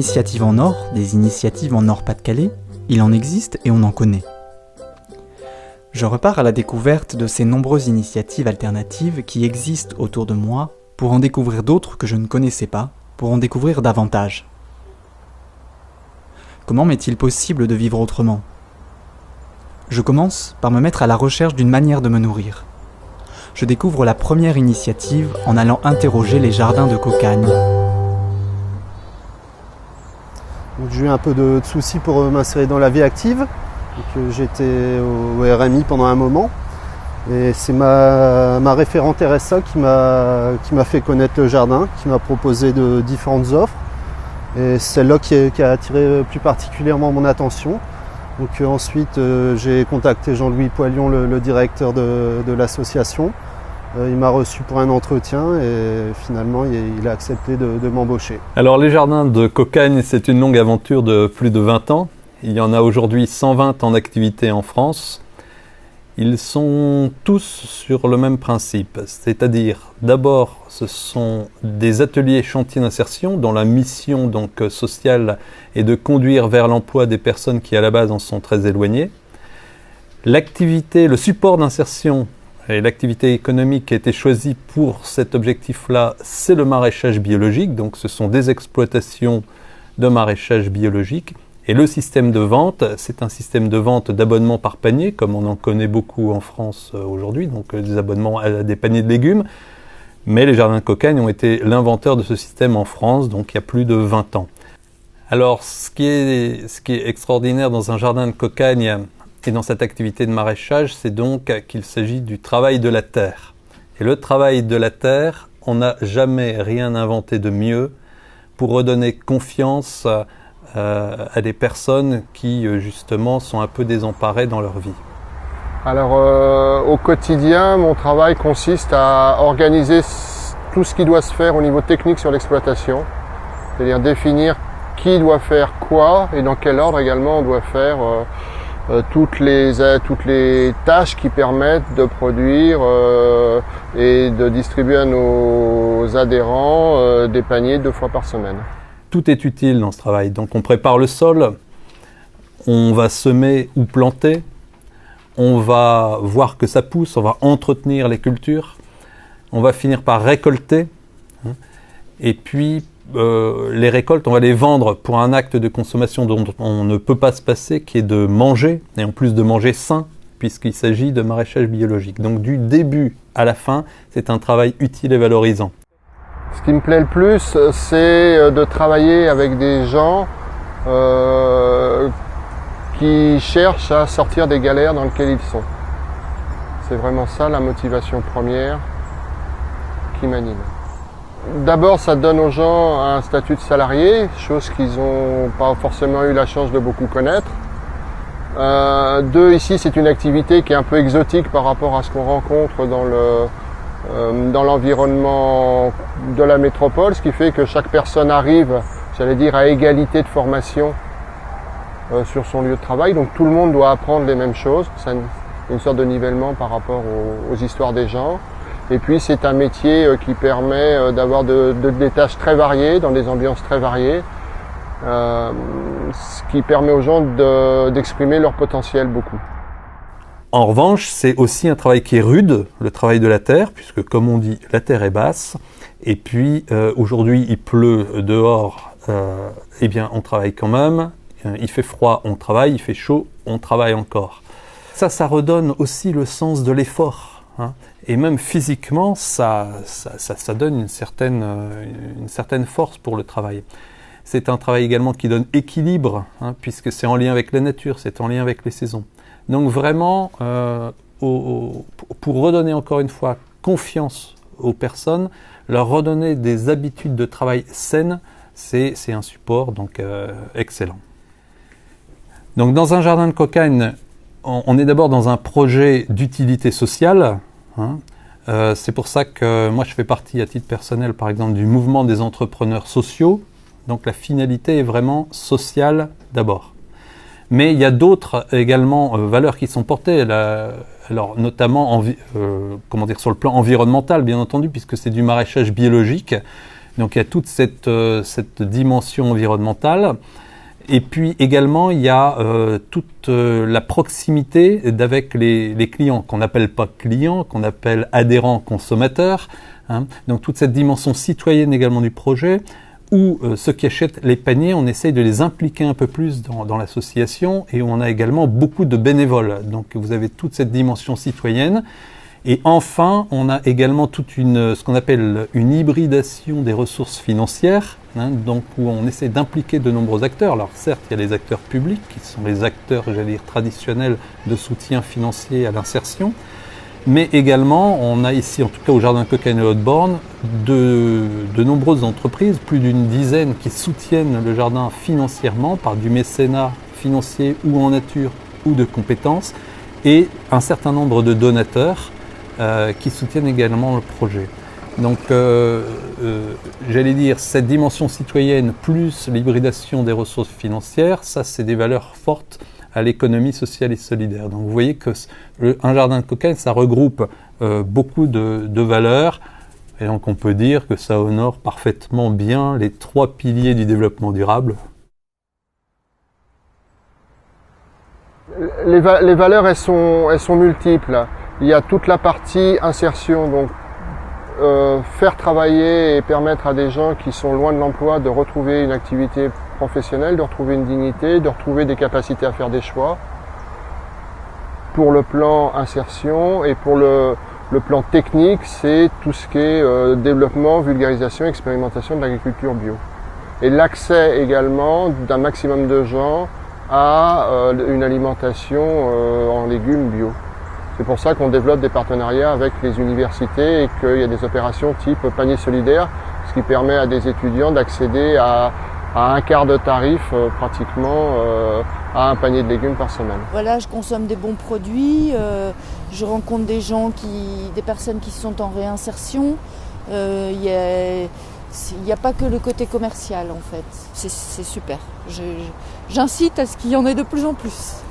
initiatives en or, des initiatives en Nord-Pas-de-Calais, il en existe et on en connaît. Je repars à la découverte de ces nombreuses initiatives alternatives qui existent autour de moi pour en découvrir d'autres que je ne connaissais pas, pour en découvrir davantage. Comment m'est-il possible de vivre autrement ? Je commence par me mettre à la recherche d'une manière de me nourrir. Je découvre la première initiative en allant interroger les jardins de Cocagne. J'ai eu un peu de soucis pour m'insérer dans la vie active. J'étais au RMI pendant un moment. Et c'est ma référente RSA qui m'a fait connaître le jardin, qui m'a proposé de différentes offres. Et celle-là qui a attiré plus particulièrement mon attention. Donc ensuite, j'ai contacté Jean-Louis Poilion, le directeur de l'association. Il m'a reçu pour un entretien et finalement, il a accepté de m'embaucher. Alors, les jardins de Cocagne, c'est une longue aventure de plus de 20 ans. Il y en a aujourd'hui 120 en activité en France. Ils sont tous sur le même principe, c'est-à-dire d'abord ce sont des ateliers chantiers d'insertion dont la mission donc sociale est de conduire vers l'emploi des personnes qui à la base en sont très éloignées. L'activité, le support d'insertion et l'activité économique qui a été choisie pour cet objectif-là, c'est le maraîchage biologique, donc ce sont des exploitations de maraîchage biologique. Et le système de vente, c'est un système de vente d'abonnement par panier, comme on en connaît beaucoup en France aujourd'hui, donc des abonnements à des paniers de légumes. Mais les jardins de Cocagne ont été l'inventeur de ce système en France, donc il y a plus de 20 ans. Alors, ce qui est extraordinaire dans un jardin de Cocagne et dans cette activité de maraîchage, c'est donc qu'il s'agit du travail de la terre. Et le travail de la terre, on n'a jamais rien inventé de mieux pour redonner confiance à des personnes qui justement sont un peu désemparées dans leur vie. Alors au quotidien, mon travail consiste à organiser tout ce qui doit se faire au niveau technique sur l'exploitation, c'est-à-dire définir qui doit faire quoi et dans quel ordre également on doit faire toutes les tâches qui permettent de produire et de distribuer à nos adhérents des paniers 2 fois par semaine. Tout est utile dans ce travail. Donc on prépare le sol, on va semer ou planter, on va voir que ça pousse, on va entretenir les cultures, on va finir par récolter, et puis les récoltes, on va les vendre pour un acte de consommation dont on ne peut pas se passer, qui est de manger, et en plus de manger sain, puisqu'il s'agit de maraîchage biologique. Donc du début à la fin, c'est un travail utile et valorisant. Ce qui me plaît le plus, c'est de travailler avec des gens qui cherchent à sortir des galères dans lesquelles ils sont. C'est vraiment ça la motivation première qui m'anime. D'abord, ça donne aux gens un statut de salarié, chose qu'ils n'ont pas forcément eu la chance de beaucoup connaître. 2, ici, c'est une activité qui est un peu exotique par rapport à ce qu'on rencontre dans l'environnement de la métropole, ce qui fait que chaque personne arrive, j'allais dire, à égalité de formation sur son lieu de travail. Donc tout le monde doit apprendre les mêmes choses. C'est une sorte de nivellement par rapport aux histoires des gens. Et puis c'est un métier qui permet d'avoir des tâches très variées, dans des ambiances très variées, ce qui permet aux gens d'exprimer leur potentiel beaucoup. En revanche, c'est aussi un travail qui est rude, le travail de la terre, puisque comme on dit, la terre est basse. Et puis aujourd'hui, il pleut dehors, eh bien on travaille quand même. Il fait froid, on travaille. Il fait chaud, on travaille encore. Ça redonne aussi le sens de l'effort. Et même physiquement, ça donne une certaine force pour le travail. C'est un travail également qui donne équilibre, puisque c'est en lien avec la nature, c'est en lien avec les saisons. Donc vraiment, pour redonner encore une fois confiance aux personnes, leur redonner des habitudes de travail saines, c'est un support donc excellent. Donc dans un jardin de Cocagne, on est d'abord dans un projet d'utilité sociale. C'est pour ça que moi je fais partie à titre personnel par exemple du mouvement des entrepreneurs sociaux. Donc la finalité est vraiment sociale d'abord. Mais il y a d'autres également valeurs qui sont portées, alors notamment sur le plan environnemental bien entendu, puisque c'est du maraîchage biologique. Donc il y a toute cette dimension environnementale. Et puis également, il y a toute la proximité avec les clients, qu'on n'appelle pas clients, qu'on appelle adhérents consommateurs. Hein. Donc toute cette dimension citoyenne également du projet, où ceux qui achètent les paniers, on essaye de les impliquer un peu plus dans l'association, et on a également beaucoup de bénévoles. Donc vous avez toute cette dimension citoyenne. Et enfin, on a également toute ce qu'on appelle une hybridation des ressources financières, hein, donc où on essaie d'impliquer de nombreux acteurs. Alors certes, il y a les acteurs publics, qui sont les acteurs, j'allais dire, traditionnels de soutien financier à l'insertion, mais également, on a ici, en tout cas au Jardin Cocagne et Haute-Borne, de nombreuses entreprises, plus d'une dizaine, qui soutiennent le jardin financièrement par du mécénat financier ou en nature ou de compétences, et un certain nombre de donateurs qui soutiennent également le projet. Donc, j'allais dire, cette dimension citoyenne plus l'hybridation des ressources financières, ça c'est des valeurs fortes à l'économie sociale et solidaire. Donc vous voyez que un jardin de cocagne, ça regroupe beaucoup de valeurs, et donc on peut dire que ça honore parfaitement bien les 3 piliers du développement durable. Les valeurs, elles sont multiples. Il y a toute la partie insertion, donc faire travailler et permettre à des gens qui sont loin de l'emploi de retrouver une activité professionnelle, de retrouver une dignité, de retrouver des capacités à faire des choix. Pour le plan insertion et pour le plan technique, c'est tout ce qui est développement, vulgarisation, expérimentation de l'agriculture bio. Et l'accès également d'un maximum de gens à une alimentation en légumes bio. C'est pour ça qu'on développe des partenariats avec les universités et qu'il y a des opérations type panier solidaire, ce qui permet à des étudiants d'accéder à un quart de tarif pratiquement à un panier de légumes par semaine. Voilà, je consomme des bons produits, je rencontre des personnes qui sont en réinsertion. Il n'y a pas que le côté commercial en fait, c'est super. J'incite à ce qu'il y en ait de plus en plus.